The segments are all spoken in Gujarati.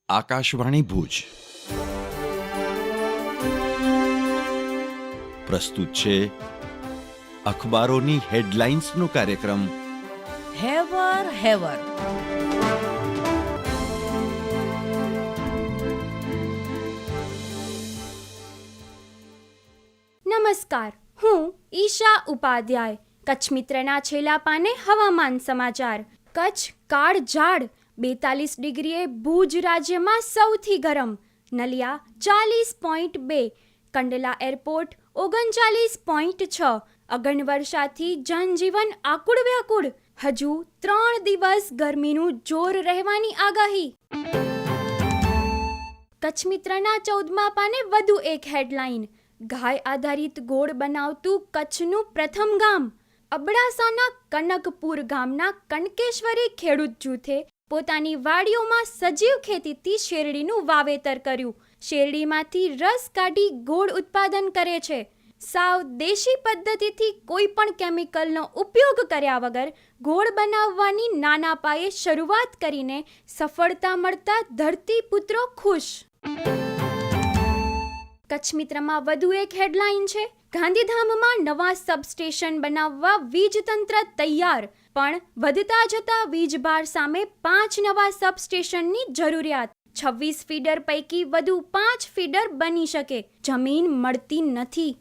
આકાશવાણી ભુજ પ્રસ્તુત છે અખબારોની હેડલાઇન્સનો કાર્યક્રમ હેવર હેવર. નમસ્કાર, હું ઈશા ઉપાધ્યાય. કચ્છ મિત્રના છેલ્લા પાને હવામાન સમાચાર. કચ્છ કાળઝાળ, 42 ડિગ્રીએ ભુજ રાજ્યમાં સૌથી ગરમ, નલિયા 40.2, કંડલા એરપોર્ટ 39.6. અગન વર્ષાથી જનજીવન આકુળ વ્યાકુળ, હજુ 3 દિવસ ગરમીનું જોર રહેવાની આગાહી. કચ્છ મિત્રના 14મા પાને વધુ એક હેડલાઇન. ગાય આધારિત ગોળ બનાવતું કચ્છનું પ્રથમ ગામ. અબડાસાના કનકપુર ગામના કનકેશ્વરી ખેડૂત જૂથે પોતાની વાડીઓમાં સજીવ ખેતીથી શેરડીનું વાવેતર કર્યું. શેરડીમાંથી રસ કાઢી ગોળ ઉત્પાદન કરે છે. સાવ દેશી પદ્ધતિથી કોઈ પણ કેમિકલનો ઉપયોગ કર્યા વગર ગોળ બનાવવાની નાના પાયે શરૂઆત કરીને સફળતા મળતા ધરતીપુત્રો ખુશ. કચ્છ મિત્રમાં વધુ એક હેડલાઇન છે. ગાંધીધામમાં નવા સબસ્ટેશન બનાવવા વીજતંત્ર તૈયાર, પણ વધતા જતા વીજભાર સામે 5 નવા સબસ્ટેશનની જરૂરિયાત. 26 ફીડર પૈકી વધુ 5 ફીડર બની શકે, જમીન મળતી નથી.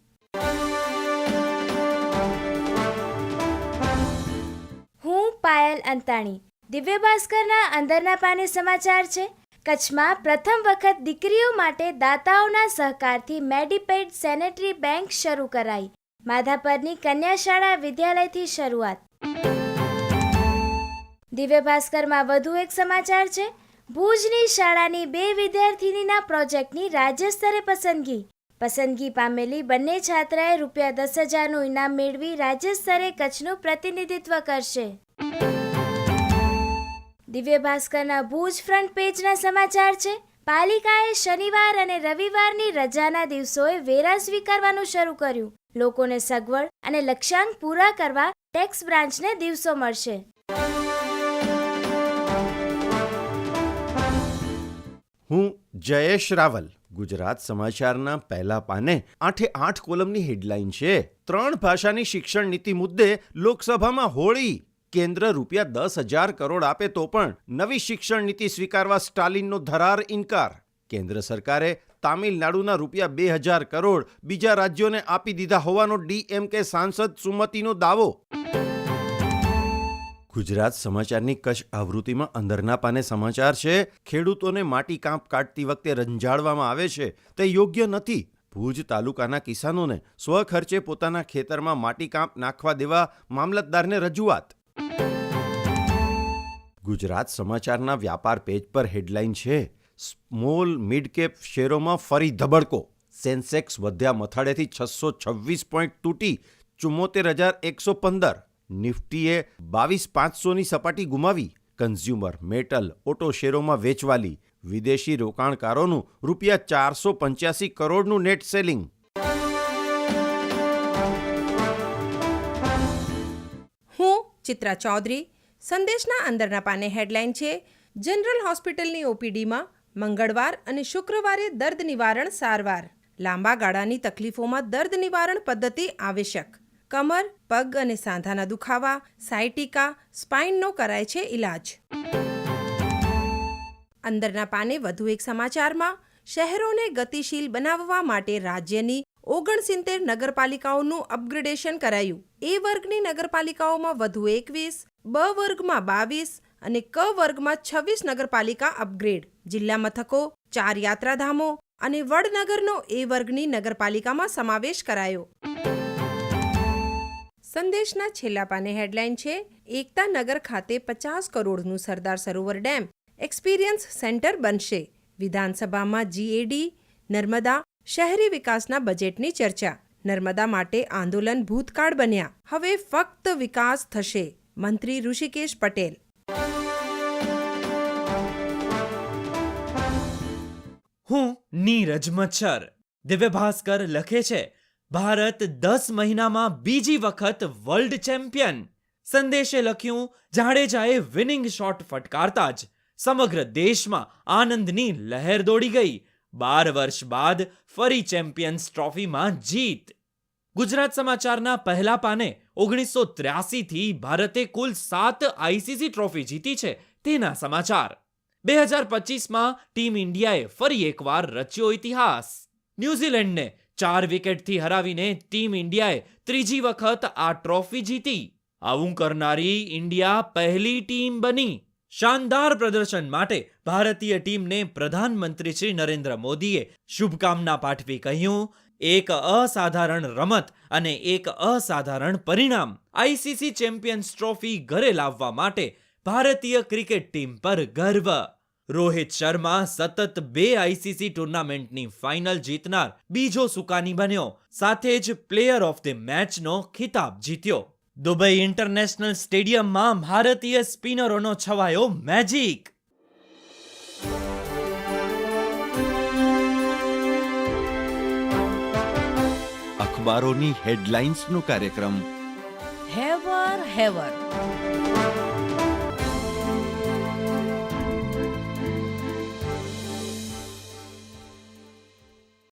હું પાયલ અંતાણી. દિવ્ય ભાસ્કરના અંદરના પાને સમાચાર છે. કચ્છમાં પ્રથમ વખત દીકરીઓ માટે દાતાઓના સહકારથી મેડીપેડ સેનેટરી બેંક શરૂ કરાઈ. માધાપરની કન્યા શાળા વિદ્યાલયથી શરૂઆત. દિવ્ય ભાસ્કરમાં વધુ એક સમાચાર છે. ભુજની શાળાની 2 વિદ્યાર્થીનીના પ્રોજેક્ટની રાજ્ય સ્તરે પસંદગી. પસંદગી પામેલી બંને છાત્રાએ ₹10,000નું ઇનામ મેળવી રાજ્ય સ્તરે કચ્છનું પ્રતિનિધિત્વ કરશે. દિવ્ય ભાસ્કરના ભુજ ફ્રન્ટ પેજના સમાચાર છે. પાલિકાએ શનિવાર અને રવિવારની રજાના દિવસોએ વેરા સ્વીકારવાનું શરૂ કર્યું. લોકોને સગવડ અને લક્ષ્યાંક પૂરા કરવા ટેક્સ બ્રાન્ચને દિવસો મળશે. હું જયેશ રાવલ. ગુજરાત સમાચારના પહેલા પાને 8 કોલમની હેડલાઇન છે. 3 ભાષાની શિક્ષણ નીતિ મુદ્દે લોકસભામાં હોળી. કેન્દ્ર ₹10,000 કરોડ આપે તો પણ નવી શિક્ષણ નીતિ સ્વીકારવા સ્ટાલિનનો ધરાર ઇનકાર. કેન્દ્ર સરકારે તામિલનાડુના ₹2,000 કરોડ બીજા રાજ્યોને આપી દીધા હોવાનો DMK સાંસદ સુમતિનો દાવો. ગુજરાત સમાચારની કચ્છ આવૃત્તિમાં અંદરના પાને સમાચાર છે. ખેડૂતોને માટી કાંપ કાઢતી વખતે રંજાડવામાં આવે છે તે યોગ્ય નથી. ભુજ તાલુકાના કિસાનોને સ્વખર્ચે પોતાના ખેતરમાં માટી કાંપ નાખવા દેવા મામલતદારને રજૂઆત. ગુજરાત સમાચારના વ્યાપાર પેજ પર હેડલાઇન છે. સ્મોલ મિડ કેપ શેરોમાં ફરી ધબડકો. સેન્સેક્સ વધ્યા મથાળેથી 626 પોઈન્ટ તૂટી 74,115. નિફ્ટીએ 22,500ની સપાટી ગુમાવી. કન્ઝ્યુમર, મેટલ, ઓટો શેરોમાં વેચવાલી. વિદેશી રોકાણકારોનું ₹485 કરોડનું નેટ સેલિંગ. હું ચિત્રા ચૌધરી. સંદેશના અંદરના પાને હેડલાઇન છે. જનરલ હોસ્પિટલની OPDમાં મંગળવાર અને શુક્રવારે દર્દ નિવારણ સારવાર. લાંબા ગાળાની તકલીફોમાં દર્દ નિવારણ પદ્ધતિ આવશ્યક. કમર, પગ અને સાંધાના દુખાવા, સાયટિકા, સ્પાઇનનો કરાય છે ઇલાજ. અંદરના પાને વધુ એક સમાચારમાં શહેરોને ગતિશીલ બનાવવા માટે રાજ્યની 69 નગરપાલિકાઓનું અપગ્રેડેશન કરાયું. A વર્ગની નગરપાલિકાઓમાં વધુ 21, B વર્ગમાં 22 અને K વર્ગમાં 26 નગરપાલિકા અપગ્રેડ. જિલ્લા મથકો, 4 યાત્રાધામો અને વડનગરનો A વર્ગની નગરપાલિકામાં સમાવેશ કરાયો. સંદેશના છેલ્લા પાને હેડલાઇન છે. એકતા નગર ખાતે 50 કરોડનું Sardar Sarovar dam experience centre બનશે. વિધાનસભામાં GAD, નર્મદા, શહેરી વિકાસના બજેટની ચર્ચા. નર્મદા માટે આંદોલન ભૂતકાળ બન્યા, હવે ફક્ત વિકાસ થશે. મંત્રી ઋષિકેશ પટેલ. હું નીરજ મચ્છર. દિવ્ય ભાસ્કર લખે છે, ભારત 10 મહિનામાં બીજી વખત વર્લ્ડ ચેમ્પિયન. સંદેશે લખ્યું, જાડેજાએ વિનિંગ શોટ ફટકારતા જ સમગ્ર દેશમાં આનંદની લહેર દોડી ગઈ. 12 વર્ષ બાદ ફરી ચેમ્પિયન્સ ટ્રોફીમાં જીત. ગુજરાત સમાચારના પહેલા પાને 1983 થી ભારતે કુલ 7 આઈસીસી ટ્રોફી જીતી છે તેના સમાચાર. 2025માં ટીમ ઇન્ડિયાએ ફરી એકવાર રચ્યો ઇતિહાસ. ન્યૂઝીલેન્ડને 4 વિકેટથી હરાવીને ટીમ ઇન્ડિયાએ ત્રીજી વખત આ ટ્રોફી જીતી. આવું કરનારી ઇન્ડિયા પહેલી ટીમ બની. શાનદાર પ્રદર્શન માટે ભારતીય ટીમને પ્રધાનમંત્રી શ્રી નરેન્દ્ર મોદીએ શુભકામના પાઠવી કહ્યું, એક અસાધારણ રમત અને એક અસાધારણ પરિણામ. આઈસીસી ચેમ્પિયન્સ ટ્રોફી ઘરે લાવવા માટે ભારતીય ક્રિકેટ ટીમ પર ગર્વ. રોહિત શર્મા સતત 2 આઈસીસી ટુર્નામેન્ટની ફાઇનલ જીતનાર બીજો સુકાની બન્યો. સાથે જ પ્લેયર ઓફ ધ મેચનો ખિતાબ જીત્યો. દુબઈ ઇન્ટરનેશનલ સ્ટેડિયમમાં ભારતીય સ્પિનરોનો છવાયો મેજિક. અખબારોની હેડલાઇન્સનો કાર્યક્રમ હેવર હેવર